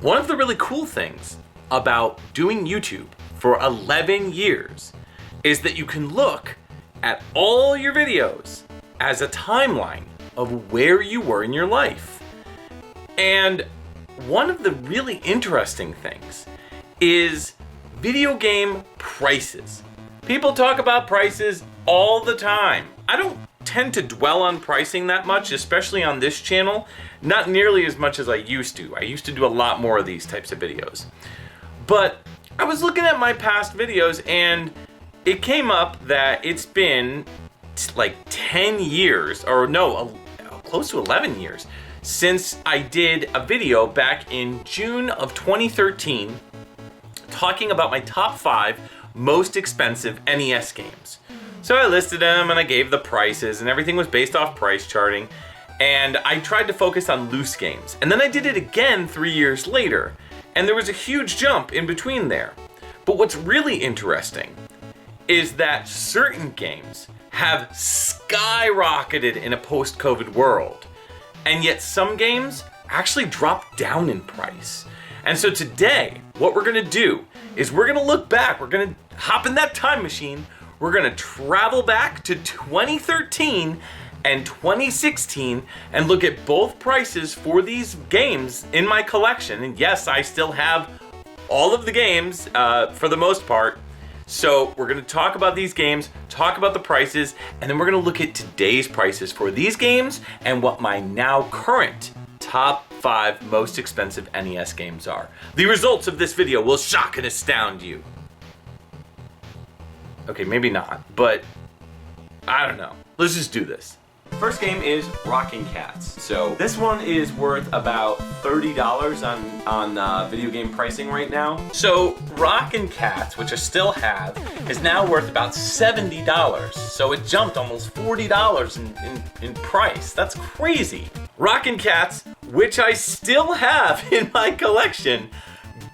One of the really cool things about doing YouTube for 11 years is that you can look at all your videos as a timeline of where you were in your life. And one of the really interesting things is video game prices. People talk about prices all the time. I don't tend to dwell on pricing that much, especially on this channel, not nearly as much as I used to. I used to do a lot more of these types of videos. But I was looking at my past videos and it came up that it's been like 10 years, or no, close to 11 years, since I did a video back in June of 2013 talking about my top 5 most expensive NES games. So I listed them and I gave the prices and everything was based off price charting, and I tried to focus on loose games. And then I did it again 3 years later, and there was a huge jump in between there. But what's really interesting is that certain games have skyrocketed in a post-COVID world, and yet some games actually drop down in price. And so today, what we're gonna do is we're gonna look back, we're gonna hop in that time machine, we're gonna travel back to 2013 and 2016 and look at both prices for these games in my collection. And yes, I still have all of the games for the most part. So we're gonna talk about these games, talk about the prices, and then we're gonna look at today's prices for these games and what my now current top 5 most expensive NES games are. The results of this video will shock and astound you. Okay, maybe not, but I don't know. Let's just do this. First game is Rockin' Cats. So this one is worth about $30 on video game pricing right now. So Rockin' Cats, which I still have, is now worth about $70. So it jumped almost $40 in price. That's crazy. Rockin' Cats, which I still have in my collection,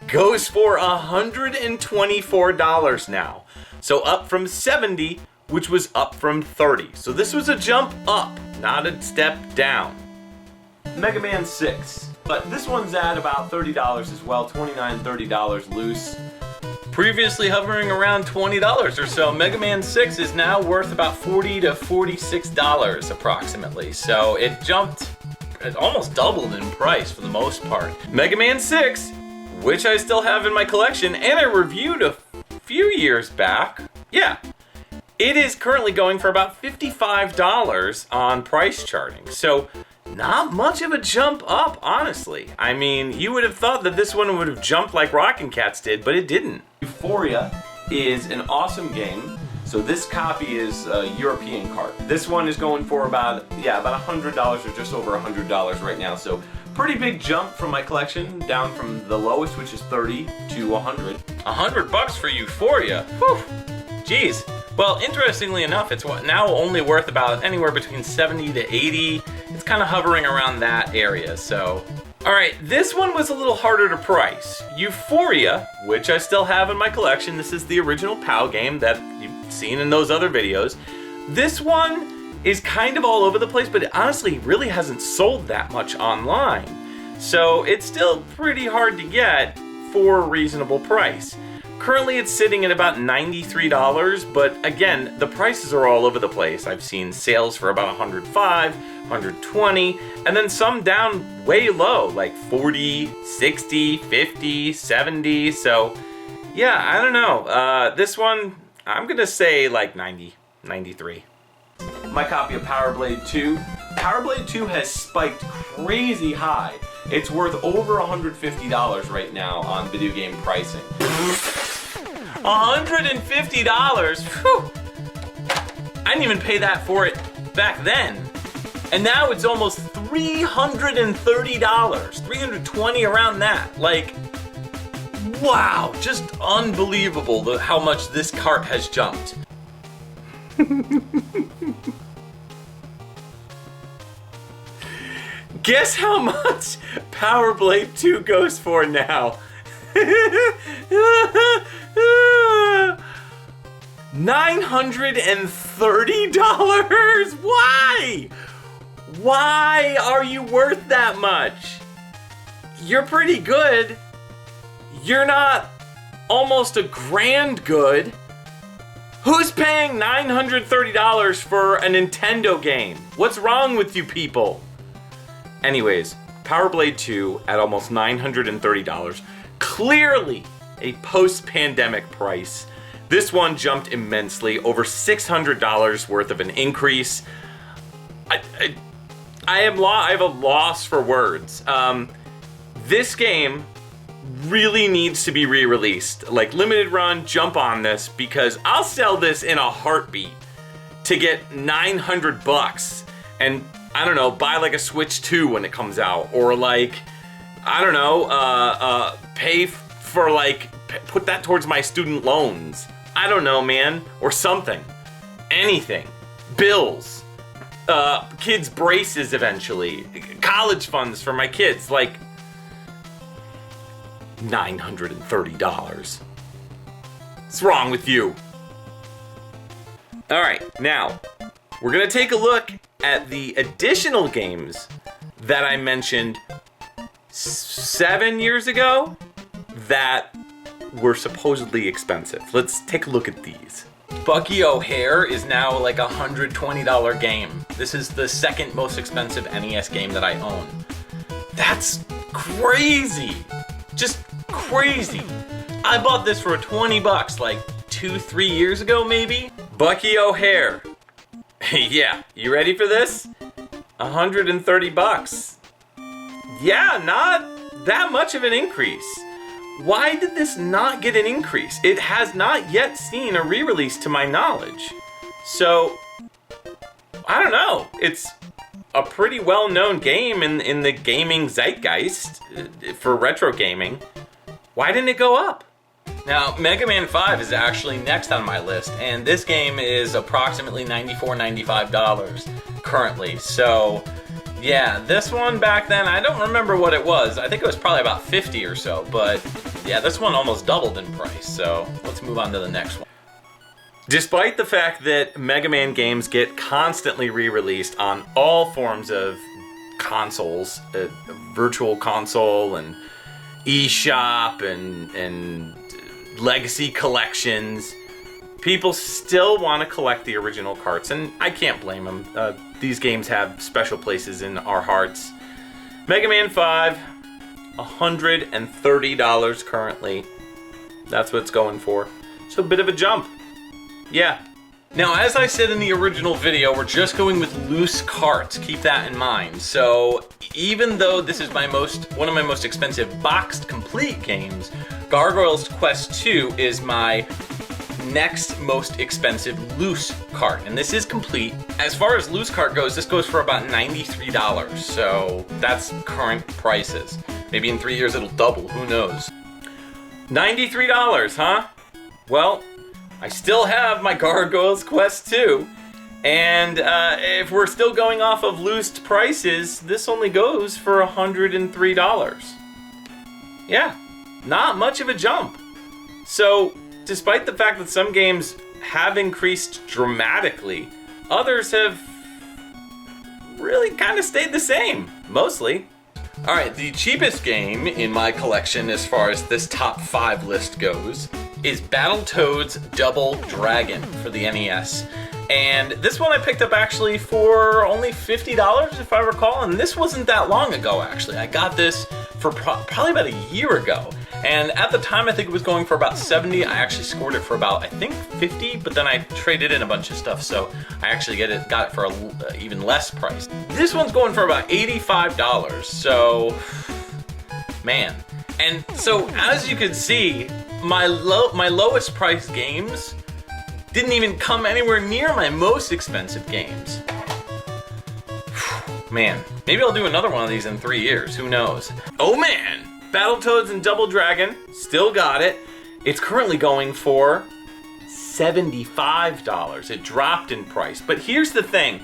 goes for $124 now. So up from $70, which was up from $30. So this was a jump up, not a step down. Mega Man 6, but this one's at about $30 as well, $29, $30 loose. Previously hovering around $20 or so, Mega Man 6 is now worth about $40 to $46 approximately. So it jumped, it almost doubled in price for the most part. Mega Man 6, which I still have in my collection, and I reviewed a few years back. Yeah. It is currently going for about $55 on price charting. So not much of a jump up, honestly. I mean, you would have thought that this one would have jumped like Rockin' Cats did, but it didn't. Euphoria is an awesome game. So this copy is a European cart. This one is going for about $100 or just over $100 right now. So pretty big jump from my collection, down from the lowest, which is 30 to 100. $100 for Euphoria. Whew. Jeez. Well, interestingly enough, it's now only worth about anywhere between 70 to 80. It's kind of hovering around that area, so. All right, this one was a little harder to price. Euphoria, which I still have in my collection. This is the original PAL game that you've seen in those other videos. This one is kind of all over the place, but it honestly really hasn't sold that much online. So it's still pretty hard to get for a reasonable price. Currently it's sitting at about $93, but again, the prices are all over the place. I've seen sales for about $105, $120, and then some down way low, like $40, $60, $50, $70. So yeah, I don't know. This one, I'm gonna say like 90, 93. My copy of Power Blade 2. Power Blade 2 has spiked crazy high. It's worth over $150 right now on video game pricing. $150? Whew. I didn't even pay that for it back then. And now it's almost $330, $320 around that. Like, wow, just unbelievable how much this cart has jumped. Guess how much Power Blade 2 goes for now? $930? Why? Why are you worth that much? you're pretty good. You're not almost a grand good. Who's paying $930 for a Nintendo game? What's wrong with you people? Anyways, Power Blade 2 at almost $930. Clearly a post-pandemic price. This one jumped immensely, over $600 worth of an increase. I have a loss for words. This game really needs to be re-released. Like, limited run, jump on this, because I'll sell this in a heartbeat to get $900 and, I don't know, buy like a Switch 2 when it comes out, or like, I don't know, pay for like, put that towards my student loans. I don't know, man, or something, anything, bills, kids' braces eventually, college funds for my kids, like, $930. What's wrong with you? All right, now we're gonna take a look at the additional games that I mentioned 7 years ago that were supposedly expensive. Let's take a look at these. Bucky O'Hare is now like a $120 game. This is the second most expensive NES game that I own. That's crazy. Just crazy. I bought this for 20 bucks like 2-3 years ago maybe. Bucky O'Hare. Yeah, you ready for this? 130 bucks. Yeah, not that much of an increase. Why did this not get an increase? It has not yet seen a re-release to my knowledge. So, I don't know. It's a pretty well-known game in the gaming zeitgeist for retro gaming. Why didn't it go up? Now, Mega Man 5 is actually next on my list, and this game is approximately $94-$95 currently. So, yeah, this one back then, I don't remember what it was. I think it was probably about 50 or so, but yeah, this one almost doubled in price. So, let's move on to the next one. Despite the fact that Mega Man games get constantly re-released on all forms of consoles, Virtual Console and eShop and legacy collections, people still want to collect the original carts, and I can't blame them. These games have special places in our hearts. Mega Man 5, $130 currently. That's what it's going for. So a bit of a jump. Yeah. Now, as I said in the original video, we're just going with loose carts. Keep that in mind. So, even though this is one of my most expensive boxed complete games, Gargoyle's Quest 2 is my next most expensive loose cart, and this is complete. As far as loose cart goes, this goes for about $93. So, that's current prices. Maybe in 3 years it'll double. Who knows? $93, huh? Well, I still have my Gargoyle's Quest 2, and if we're still going off of loosed prices, this only goes for $103. Yeah, not much of a jump. So, despite the fact that some games have increased dramatically, others have really kind of stayed the same, mostly. Alright, the cheapest game in my collection as far as this top 5 list goes is Battletoads Double Dragon for the NES. And this one I picked up actually for only $50 if I recall, and this wasn't that long ago actually. I got this for probably about a year ago. And at the time I think it was going for about $70. I actually scored it for about, I think, $50, but then I traded in a bunch of stuff, so I actually got it for an even less price. This one's going for about $85, so man. And so as you can see, my lowest priced games didn't even come anywhere near my most expensive games. Man, maybe I'll do another one of these in 3 years, who knows? Oh man! Battletoads and Double Dragon, still got it. It's currently going for $75. It dropped in price. But here's the thing.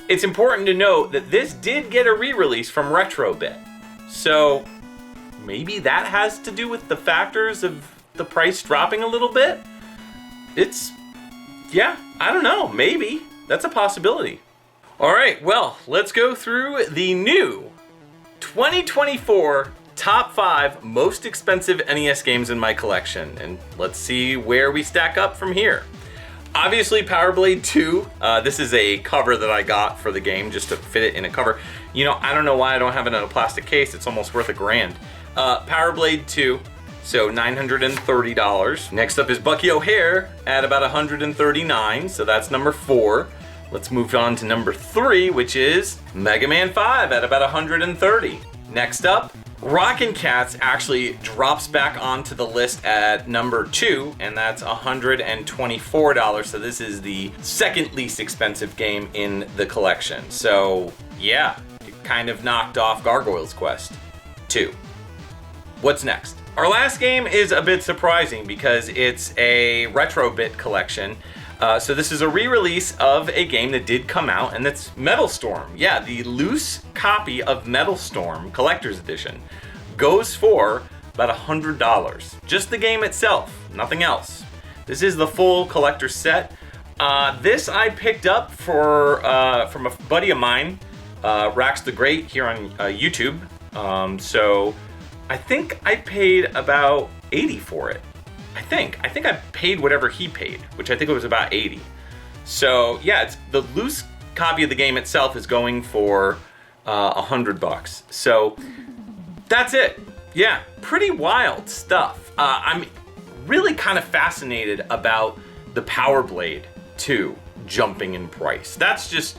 It's important to note that this did get a re-release from Retrobit. So maybe that has to do with the factors of the price dropping a little bit? Yeah, I don't know, maybe. That's a possibility. All right, well, let's go through the new 2024 top 5 most expensive NES games in my collection, and let's see where we stack up from here. Obviously, Power Blade 2. This is a cover that I got for the game just to fit it in a cover. You know, I don't know why I don't have it in a plastic case. It's almost worth $1,000. Power Blade 2, so $930. Next up is Bucky O'Hare at about $139, so that's number 4. Let's move on to number 3, which is Mega Man 5 at about $130. Next up, Rockin' Cats actually drops back onto the list at number 2, and that's $124. So this is the second least expensive game in the collection. So yeah, it kind of knocked off Gargoyle's Quest 2. What's next? Our last game is a bit surprising because it's a retro bit collection. So this is a re-release of a game that did come out, and that's Metal Storm. Yeah, the loose copy of Metal Storm Collector's Edition goes for about $100. Just the game itself, nothing else. This is the full collector set. This I picked up from a buddy of mine, Rax the Great, here on YouTube. So I think I paid about $80 for it. I think I paid whatever he paid, which I think it was about $80. So yeah, it's the loose copy of the game itself is going for $100. So that's it. Yeah, pretty wild stuff. I'm really kind of fascinated about the Power Blade 2 jumping in price. That's just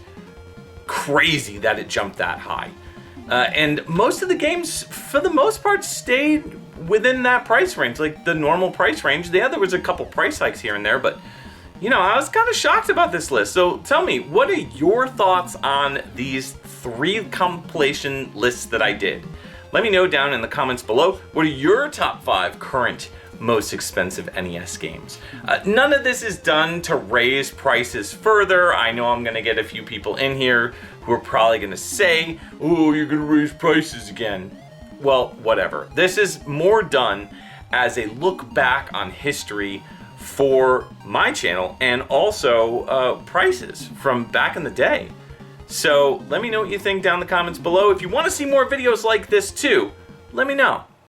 crazy that it jumped that high. And most of the games, for the most part, stayed within that price range, like the normal price range. Yeah, there was a couple price hikes here and there, but you know, I was kind of shocked about this list. So tell me, what are your thoughts on these 3 compilation lists that I did? Let me know down in the comments below. What are your top 5 current most expensive NES games? None of this is done to raise prices further. I know I'm gonna get a few people in here who are probably gonna say, oh, you're gonna raise prices again. Well, whatever. This is more done as a look back on history for my channel and also prices from back in the day. So let me know what you think down in the comments below. If you want to see more videos like this too, let me know.